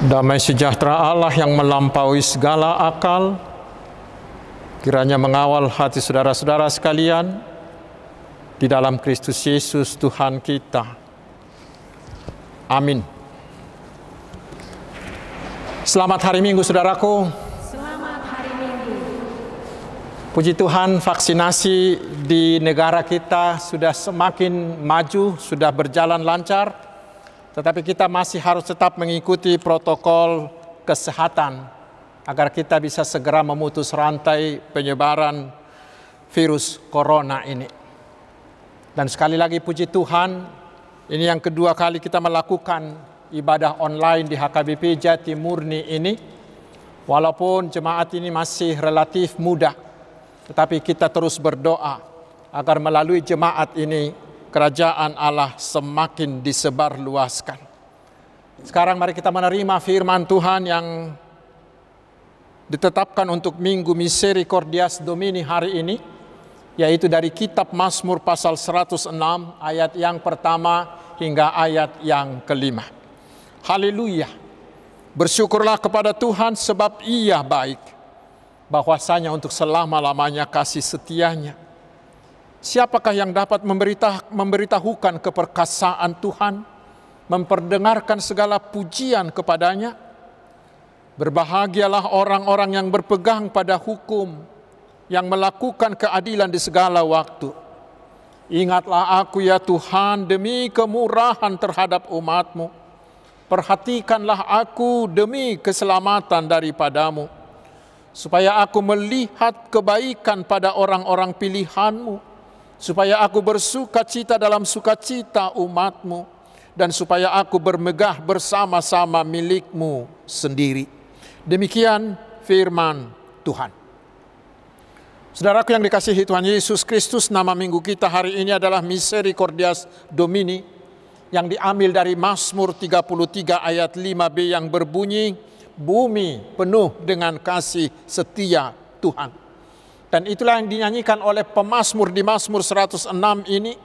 Damai sejahtera Allah yang melampaui segala akal, kiranya mengawal hati saudara-saudara sekalian di dalam Kristus Yesus Tuhan kita. Amin. Selamat hari Minggu, saudaraku. Selamat hari Minggu. Puji Tuhan, vaksinasi di negara kita sudah semakin maju, sudah berjalan lancar. Tetapi kita masih harus tetap mengikuti protokol kesehatan agar kita bisa segera memutus rantai penyebaran virus corona ini. Dan sekali lagi puji Tuhan, ini yang kedua kali kita melakukan ibadah online di HKBP Jati Murni ini. Walaupun jemaat ini masih relatif muda, tetapi kita terus berdoa agar melalui jemaat ini kerajaan Allah semakin disebarluaskan. Sekarang mari kita menerima firman Tuhan yang ditetapkan untuk Minggu Misericordias Domini hari ini, yaitu dari kitab Mazmur pasal 106 ayat yang pertama hingga ayat yang kelima. Haleluya. Bersyukurlah kepada Tuhan sebab Ia baik, bahwasanya untuk selama-lamanya kasih setianya. Siapakah yang dapat memberitahukan keperkasaan Tuhan, memperdengarkan segala pujian kepadanya? Berbahagialah orang-orang yang berpegang pada hukum, yang melakukan keadilan di segala waktu. Ingatlah aku ya Tuhan demi kemurahan terhadap umat-Mu. Perhatikanlah aku demi keselamatan daripadamu, supaya aku melihat kebaikan pada orang-orang pilihan-Mu, supaya aku bersuka cita dalam sukacita umat-Mu, dan supaya aku bermegah bersama-sama milik-Mu sendiri. Demikian firman Tuhan. Saudaraku yang dikasihi Tuhan Yesus Kristus, nama minggu kita hari ini adalah Misericordias Domini, yang diambil dari Mazmur 33 ayat 5b yang berbunyi, bumi penuh dengan kasih setia Tuhan. Dan itulah yang dinyanyikan oleh pemazmur di Mazmur 106 ini.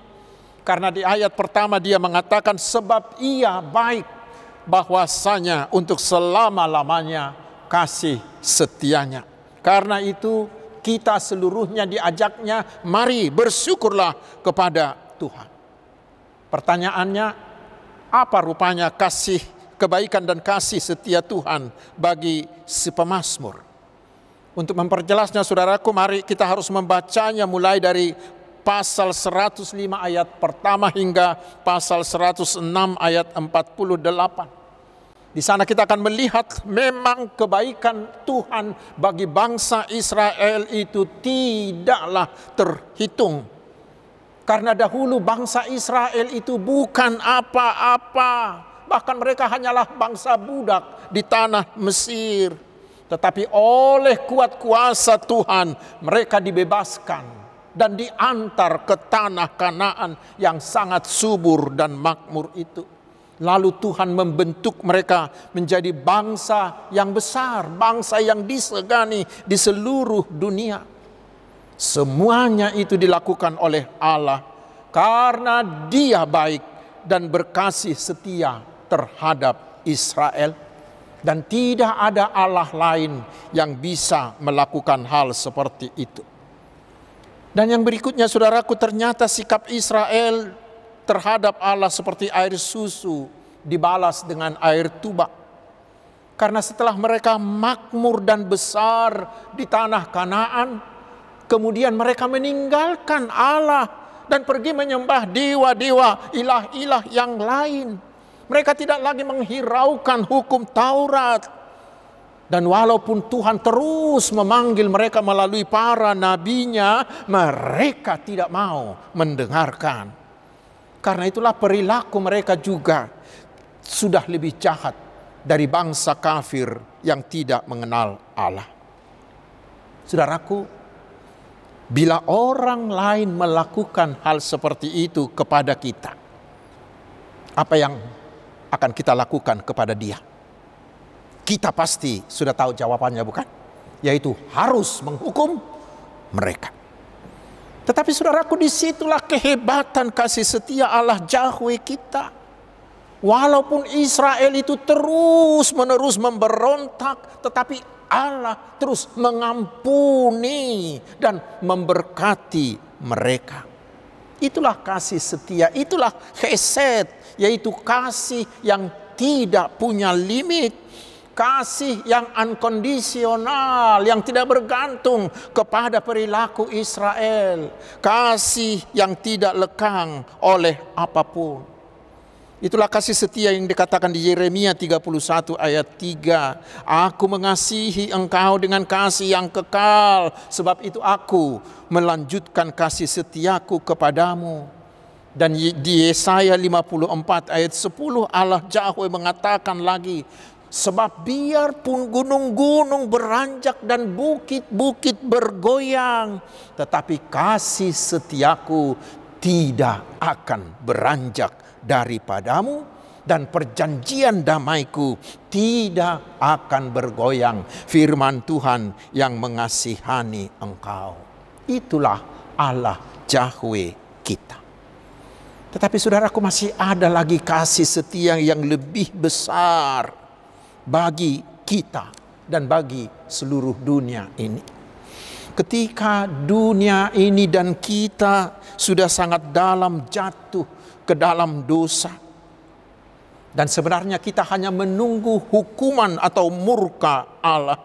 Karena di ayat pertama dia mengatakan sebab Ia baik, bahwasanya untuk selama-lamanya kasih setianya. Karena itu kita seluruhnya diajaknya, mari bersyukurlah kepada Tuhan. Pertanyaannya, apa rupanya kasih kebaikan dan kasih setia Tuhan bagi si pemazmur? Untuk memperjelasnya saudaraku, mari kita harus membacanya mulai dari pasal 105 ayat pertama hingga pasal 106 ayat 48. Di sana kita akan melihat memang kebaikan Tuhan bagi bangsa Israel itu tidaklah terhitung. Karena dahulu bangsa Israel itu bukan apa-apa. Bahkan mereka hanyalah bangsa budak di tanah Mesir. Tetapi oleh kuat kuasa Tuhan mereka dibebaskan dan diantar ke tanah Kanaan yang sangat subur dan makmur itu. Lalu Tuhan membentuk mereka menjadi bangsa yang besar, bangsa yang disegani di seluruh dunia. Semuanya itu dilakukan oleh Allah karena Dia baik dan berkasih setia terhadap Israel. Dan tidak ada Allah lain yang bisa melakukan hal seperti itu. Dan yang berikutnya saudaraku, ternyata sikap Israel terhadap Allah seperti air susu dibalas dengan air tuba. Karena setelah mereka makmur dan besar di tanah Kanaan, kemudian mereka meninggalkan Allah dan pergi menyembah dewa-dewa, ilah-ilah yang lain. Mereka tidak lagi menghiraukan hukum Taurat. Dan walaupun Tuhan terus memanggil mereka melalui para nabinya, mereka tidak mau mendengarkan. Karena itulah perilaku mereka juga sudah lebih jahat dari bangsa kafir yang tidak mengenal Allah. Saudaraku, bila orang lain melakukan hal seperti itu kepada kita, apa yang akan kita lakukan kepada dia? Kita pasti sudah tahu jawabannya, bukan? Yaitu harus menghukum mereka. Tetapi saudaraku, disitulah kehebatan kasih setia Allah Yahweh kita. Walaupun Israel itu terus-menerus memberontak, tetapi Allah terus mengampuni dan memberkati mereka. Itulah kasih setia, itulah chesed, yaitu kasih yang tidak punya limit. Kasih yang unkondisional, yang tidak bergantung kepada perilaku Israel. Kasih yang tidak lekang oleh apapun. Itulah kasih setia yang dikatakan di Yeremia 31 ayat 3. Aku mengasihi engkau dengan kasih yang kekal, sebab itu aku melanjutkan kasih setiaku kepadamu. Dan di Yesaya 54 ayat 10 Allah Yahweh mengatakan lagi, sebab biarpun gunung-gunung beranjak dan bukit-bukit bergoyang, tetapi kasih setiaku tidak akan beranjak daripadamu, dan perjanjian damaiku tidak akan bergoyang. Firman Tuhan yang mengasihani engkau. Itulah Allah Yahweh kita. Tetapi saudaraku, masih ada lagi kasih setia yang lebih besar bagi kita dan bagi seluruh dunia ini. Ketika dunia ini dan kita sudah sangat dalam jatuh ke dalam dosa, dan sebenarnya kita hanya menunggu hukuman atau murka Allah,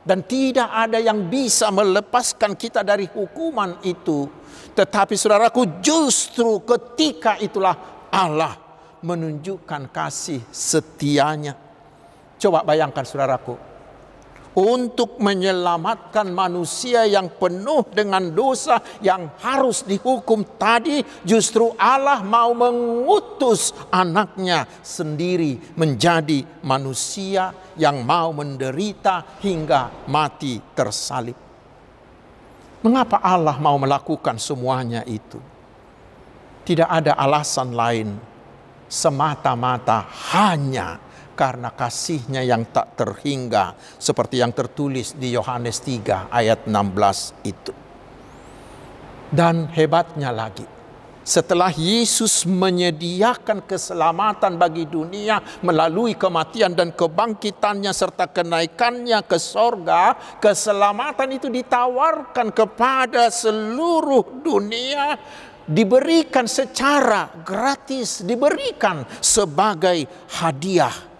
dan tidak ada yang bisa melepaskan kita dari hukuman itu. Tetapi saudaraku, justru ketika itulah Allah menunjukkan kasih setianya. Coba bayangkan saudaraku, untuk menyelamatkan manusia yang penuh dengan dosa yang harus dihukum tadi, justru Allah mau mengutus anaknya sendiri menjadi manusia yang mau menderita hingga mati tersalib. Mengapa Allah mau melakukan semuanya itu? Tidak ada alasan lain, semata-mata hanya karena kasihnya yang tak terhingga, seperti yang tertulis di Yohanes 3 ayat 16 itu. Dan hebatnya lagi, setelah Yesus menyediakan keselamatan bagi dunia melalui kematian dan kebangkitannya serta kenaikannya ke sorga, keselamatan itu ditawarkan kepada seluruh dunia, diberikan secara gratis, diberikan sebagai hadiah.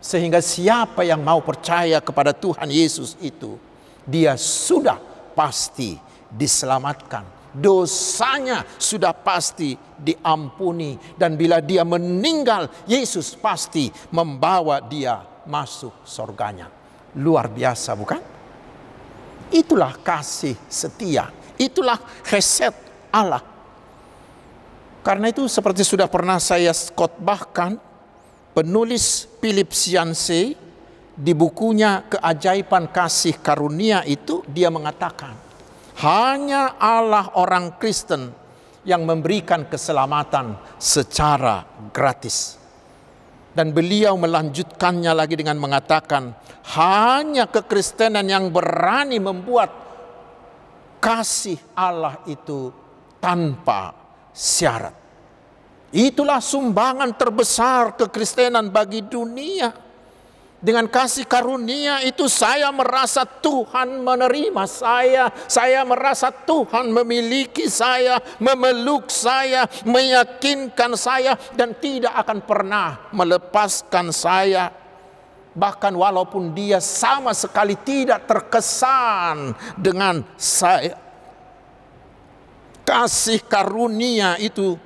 Sehingga siapa yang mau percaya kepada Tuhan Yesus itu, dia sudah pasti diselamatkan. Dosanya sudah pasti diampuni. Dan bila dia meninggal, Yesus pasti membawa dia masuk surganya. Luar biasa, bukan? Itulah kasih setia. Itulah chesed Allah. Karena itu seperti sudah pernah saya khotbahkan, penulis Philip Yancey di bukunya Keajaiban Kasih Karunia itu, dia mengatakan hanya Allah orang Kristen yang memberikan keselamatan secara gratis. Dan beliau melanjutkannya lagi dengan mengatakan hanya kekristenan yang berani membuat kasih Allah itu tanpa syarat. Itulah sumbangan terbesar kekristenan bagi dunia. Dengan kasih karunia itu saya merasa Tuhan menerima saya. Saya merasa Tuhan memiliki saya, memeluk saya, meyakinkan saya, dan tidak akan pernah melepaskan saya. Bahkan walaupun dia sama sekali tidak terkesan dengan saya. Kasih karunia itu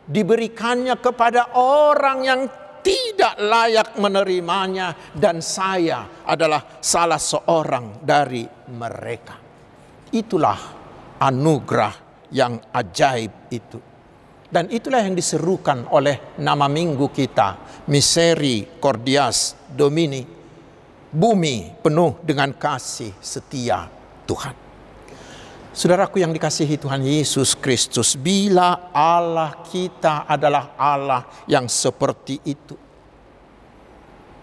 diberikannya kepada orang yang tidak layak menerimanya, dan saya adalah salah seorang dari mereka. Itulah anugerah yang ajaib itu. Dan itulah yang diserukan oleh nama minggu kita, Misericordias Domini, bumi penuh dengan kasih setia Tuhan. Saudaraku yang dikasihi Tuhan Yesus Kristus, bila Allah kita adalah Allah yang seperti itu,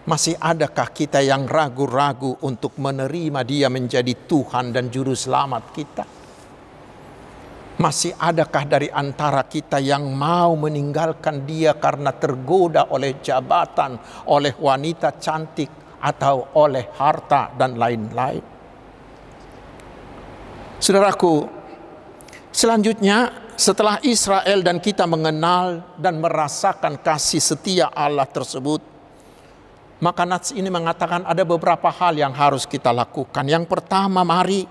masih adakah kita yang ragu-ragu untuk menerima Dia menjadi Tuhan dan Juru Selamat kita? Masih adakah dari antara kita yang mau meninggalkan dia karena tergoda oleh jabatan, oleh wanita cantik, atau oleh harta dan lain-lain? Saudaraku, selanjutnya setelah Israel dan kita mengenal dan merasakan kasih setia Allah tersebut, maka nats ini mengatakan ada beberapa hal yang harus kita lakukan. Yang pertama, mari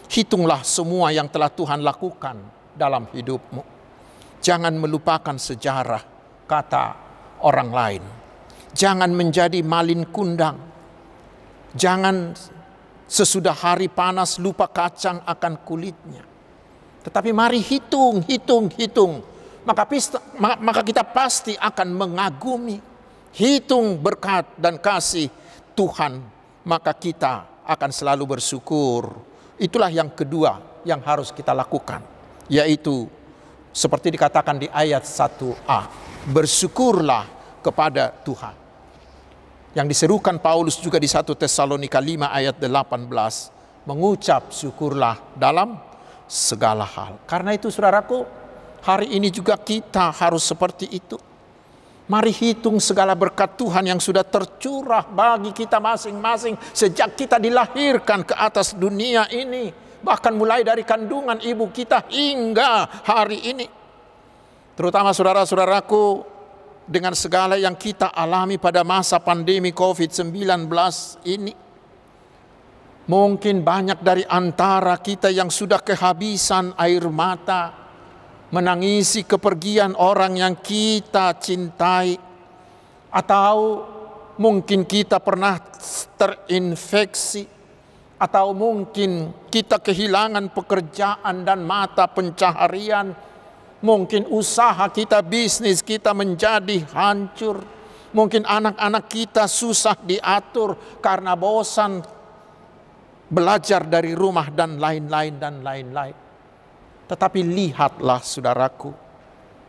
hitunglah semua yang telah Tuhan lakukan dalam hidupmu. Jangan melupakan sejarah, kata orang lain. Jangan menjadi malin kundang. Jangan sesudah hari panas lupa kacang akan kulitnya. Tetapi mari hitung. Maka kita pasti akan mengagumi, hitung berkat dan kasih Tuhan. Maka kita akan selalu bersyukur. Itulah yang kedua yang harus kita lakukan, yaitu seperti dikatakan di ayat 1a, bersyukurlah kepada Tuhan. Yang diserukan Paulus juga di 1 Tesalonika 5 ayat 18, mengucap syukurlah dalam segala hal. Karena itu saudaraku, hari ini juga kita harus seperti itu. Mari hitung segala berkat Tuhan yang sudah tercurah bagi kita masing-masing sejak kita dilahirkan ke atas dunia ini. Bahkan mulai dari kandungan ibu kita hingga hari ini. Terutama saudara-saudaraku, dengan segala yang kita alami pada masa pandemi COVID-19 ini. Mungkin banyak dari antara kita yang sudah kehabisan air mata, menangisi kepergian orang yang kita cintai, atau mungkin kita pernah terinfeksi, atau mungkin kita kehilangan pekerjaan dan mata pencaharian, mungkin usaha kita, bisnis kita menjadi hancur, mungkin anak-anak kita susah diatur karena bosan belajar dari rumah dan lain-lain. Tetapi lihatlah saudaraku,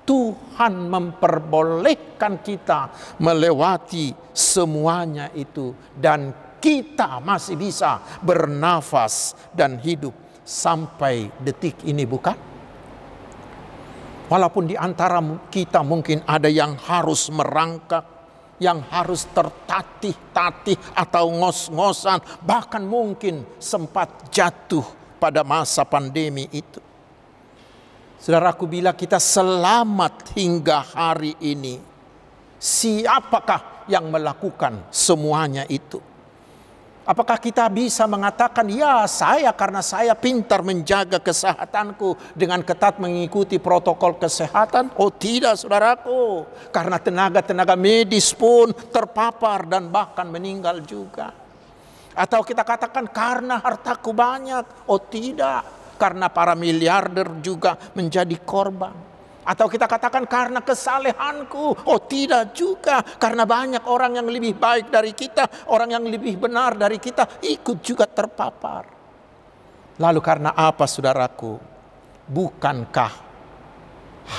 Tuhan memperbolehkan kita melewati semuanya itu, dan kita masih bisa bernafas dan hidup sampai detik ini, bukan? Walaupun di antara kita mungkin ada yang harus merangkak, yang harus tertatih-tatih atau ngos-ngosan, bahkan mungkin sempat jatuh pada masa pandemi itu. Saudaraku, bila kita selamat hingga hari ini, siapakah yang melakukan semuanya itu? Apakah kita bisa mengatakan, ya saya karena saya pintar menjaga kesehatanku dengan ketat mengikuti protokol kesehatan? Oh tidak saudaraku, karena tenaga medis pun terpapar dan bahkan meninggal juga. Atau kita katakan karena hartaku banyak? Oh tidak, karena para miliarder juga menjadi korban. Atau kita katakan karena kesalehanku? Oh tidak juga, karena banyak orang yang lebih baik dari kita, orang yang lebih benar dari kita ikut juga terpapar. Lalu karena apa saudaraku? Bukankah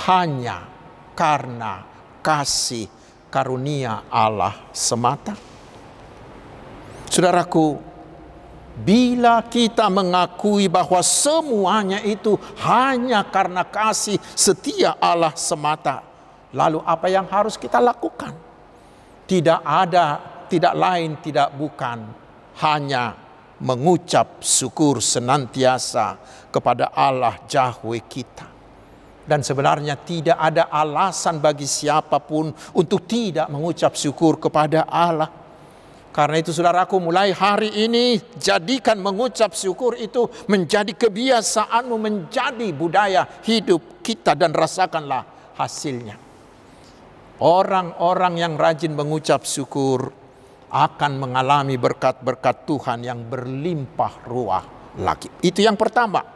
hanya karena kasih karunia Allah semata? Saudaraku, bila kita mengakui bahwa semuanya itu hanya karena kasih setia Allah semata, lalu apa yang harus kita lakukan? Tidak ada, tidak lain, tidak bukan, hanya mengucap syukur senantiasa kepada Allah Yahweh kita. Dan sebenarnya tidak ada alasan bagi siapapun untuk tidak mengucap syukur kepada Allah. Karena itu saudaraku, mulai hari ini jadikan mengucap syukur itu menjadi kebiasaanmu, menjadi budaya hidup kita, dan rasakanlah hasilnya. Orang-orang yang rajin mengucap syukur akan mengalami berkat-berkat Tuhan yang berlimpah ruah lagi. Itu yang pertama.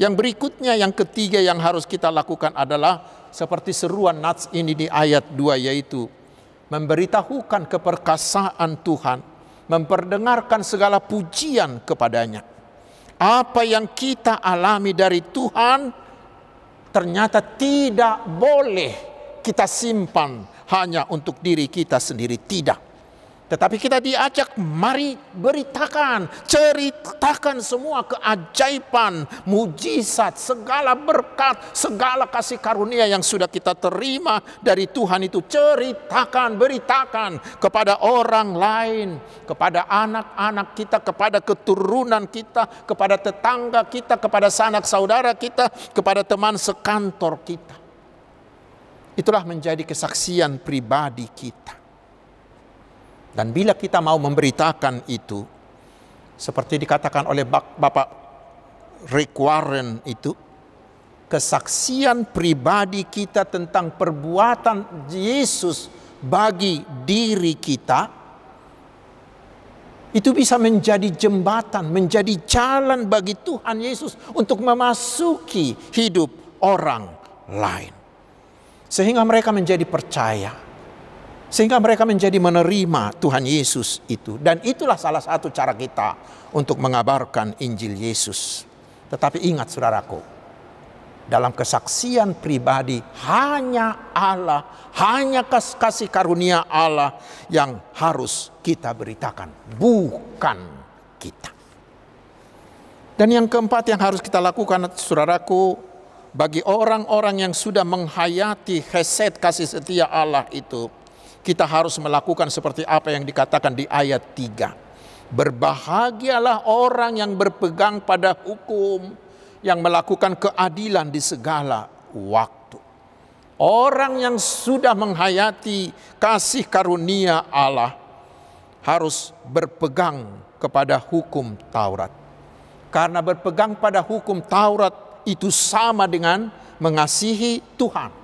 Yang berikutnya, yang ketiga yang harus kita lakukan adalah seperti seruan nats ini di ayat 2, yaitu memberitahukan keperkasaan Tuhan, memperdengarkan segala pujian kepadanya. Apa yang kita alami dari Tuhan ternyata tidak boleh kita simpan hanya untuk diri kita sendiri, tidak. Tetapi kita diajak, mari beritakan, ceritakan semua keajaiban, mujizat, segala berkat, segala kasih karunia yang sudah kita terima dari Tuhan itu. Ceritakan, beritakan kepada orang lain, kepada anak-anak kita, kepada keturunan kita, kepada tetangga kita, kepada sanak saudara kita, kepada teman sekantor kita. Itulah menjadi kesaksian pribadi kita. Dan bila kita mau memberitakan itu, seperti dikatakan oleh Bapak Rick Warren itu, kesaksian pribadi kita tentang perbuatan Yesus bagi diri kita, itu bisa menjadi jembatan, menjadi jalan bagi Tuhan Yesus untuk memasuki hidup orang lain. Sehingga mereka menjadi percaya. Sehingga mereka menjadi menerima Tuhan Yesus itu. Dan itulah salah satu cara kita untuk mengabarkan Injil Yesus. Tetapi ingat saudaraku, dalam kesaksian pribadi hanya Allah, hanya kasih karunia Allah yang harus kita beritakan, bukan kita. Dan yang keempat yang harus kita lakukan saudaraku, bagi orang-orang yang sudah menghayati chesed kasih setia Allah itu, kita harus melakukan seperti apa yang dikatakan di ayat 3. Berbahagialah orang yang berpegang pada hukum, yang melakukan keadilan di segala waktu. Orang yang sudah menghayati kasih karunia Allah harus berpegang kepada hukum Taurat. Karena berpegang pada hukum Taurat itu sama dengan mengasihi Tuhan.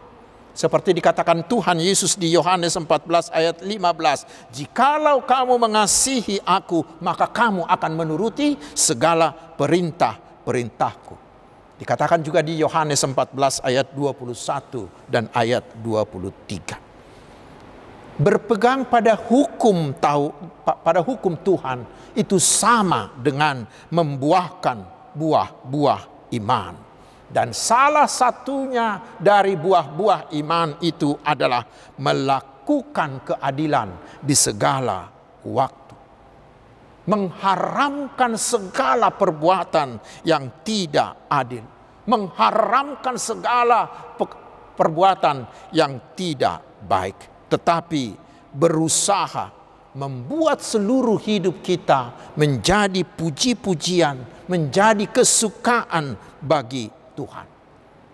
Seperti dikatakan Tuhan Yesus di Yohanes 14 ayat 15. Jikalau kamu mengasihi aku, maka kamu akan menuruti segala perintah-perintahku. Dikatakan juga di Yohanes 14 ayat 21 dan ayat 23. Berpegang pada hukum Tuhan itu sama dengan membuahkan buah-buah iman. Dan salah satunya dari buah-buah iman itu adalah melakukan keadilan di segala waktu. Mengharamkan segala perbuatan yang tidak adil. Mengharamkan segala perbuatan yang tidak baik. Tetapi berusaha membuat seluruh hidup kita menjadi puji-pujian, menjadi kesukaan bagi Tuhan.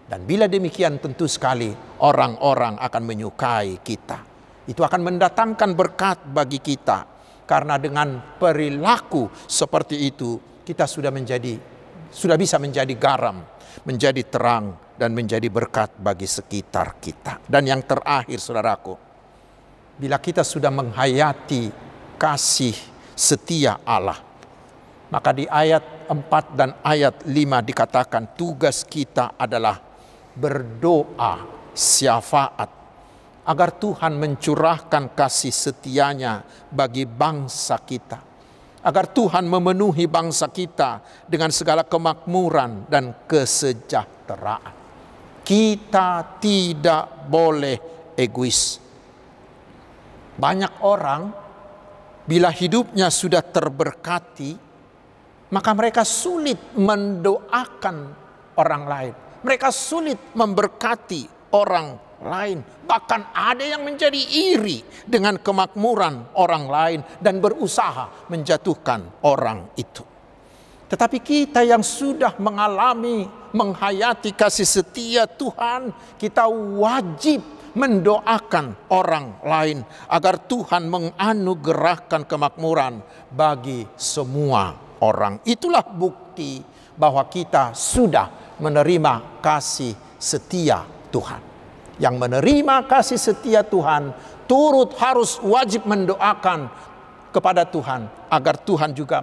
Dan bila demikian tentu sekali orang-orang akan menyukai kita. Itu akan mendatangkan berkat bagi kita. Karena dengan perilaku seperti itu kita sudah bisa menjadi garam, menjadi terang dan menjadi berkat bagi sekitar kita. Dan yang terakhir saudaraku, bila kita sudah menghayati kasih setia Allah, maka di ayat 4 dan ayat 5 dikatakan tugas kita adalah berdoa syafaat agar Tuhan mencurahkan kasih setianya bagi bangsa kita. Agar Tuhan memenuhi bangsa kita dengan segala kemakmuran dan kesejahteraan. Kita tidak boleh egois. Banyak orang bila hidupnya sudah terberkati, maka mereka sulit mendoakan orang lain. Mereka sulit memberkati orang lain. Bahkan ada yang menjadi iri dengan kemakmuran orang lain dan berusaha menjatuhkan orang itu. Tetapi kita yang sudah menghayati kasih setia Tuhan, kita wajib mendoakan orang lain agar Tuhan menganugerahkan kemakmuran bagi semua orang. Itulah bukti bahwa kita sudah menerima kasih setia Tuhan. Yang menerima kasih setia Tuhan turut harus wajib mendoakan kepada Tuhan agar Tuhan juga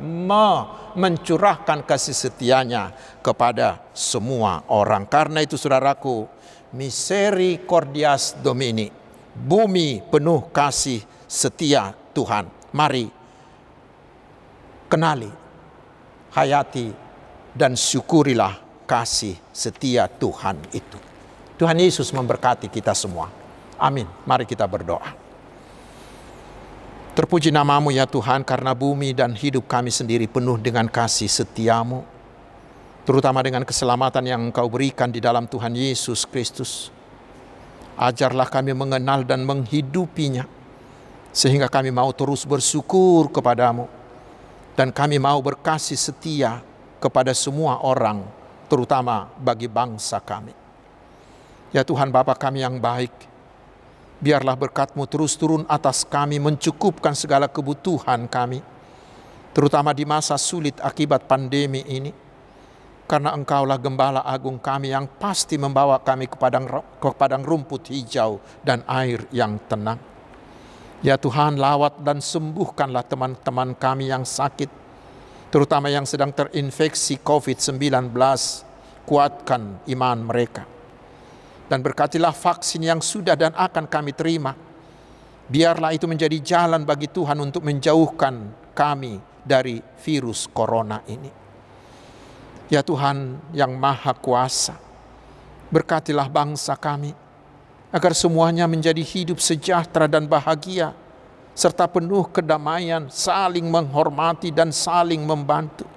mencurahkan kasih setianya kepada semua orang. Karena itu saudaraku, misericordias Domini, bumi penuh kasih setia Tuhan. Mari kenali, hayati dan syukurilah kasih setia Tuhan itu. Tuhan Yesus memberkati kita semua. Amin. Mari kita berdoa. Terpuji nama-Mu ya Tuhan, karena bumi dan hidup kami sendiri penuh dengan kasih setia-Mu, terutama dengan keselamatan yang Engkau berikan di dalam Tuhan Yesus Kristus. Ajarlah kami mengenal dan menghidupinya, sehingga kami mau terus bersyukur kepadamu, dan kami mau berkasih setia kepada semua orang, terutama bagi bangsa kami. Ya Tuhan Bapa kami yang baik, biarlah berkat-Mu terus turun atas kami, mencukupkan segala kebutuhan kami, terutama di masa sulit akibat pandemi ini. Karena Engkaulah Gembala Agung kami yang pasti membawa kami ke padang rumput hijau dan air yang tenang. Ya Tuhan, lawat dan sembuhkanlah teman-teman kami yang sakit, terutama yang sedang terinfeksi COVID-19. Kuatkan iman mereka. Dan berkatilah vaksin yang sudah dan akan kami terima. Biarlah itu menjadi jalan bagi Tuhan untuk menjauhkan kami dari virus corona ini. Ya Tuhan yang Maha Kuasa, berkatilah bangsa kami, agar semuanya menjadi hidup sejahtera dan bahagia, serta penuh kedamaian, saling menghormati dan saling membantu.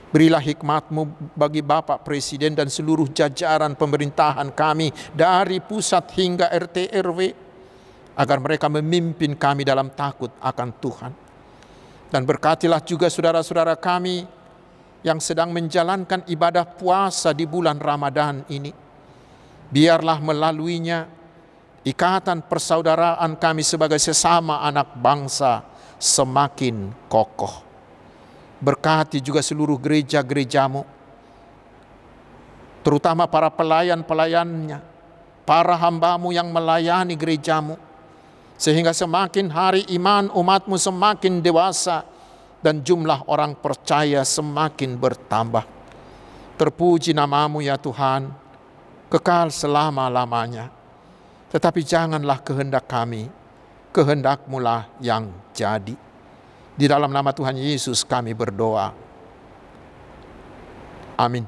Berilah hikmat-Mu bagi Bapak Presiden dan seluruh jajaran pemerintahan kami, dari pusat hingga RT RW, agar mereka memimpin kami dalam takut akan Tuhan. Dan berkatilah juga saudara-saudara kami yang sedang menjalankan ibadah puasa di bulan Ramadan ini. Biarlah melaluinya ikatan persaudaraan kami sebagai sesama anak bangsa semakin kokoh. Berkati juga seluruh gereja-gereja-Mu, terutama para pelayan-pelayannya, para hamba-Mu yang melayani gereja-Mu, sehingga semakin hari iman umat-Mu semakin dewasa dan jumlah orang percaya semakin bertambah. Terpuji nama-Mu ya Tuhan, kekal selama-lamanya. Tetapi janganlah kehendak kami, kehendak-Mu lah yang jadi. Di dalam nama Tuhan Yesus kami berdoa. Amin.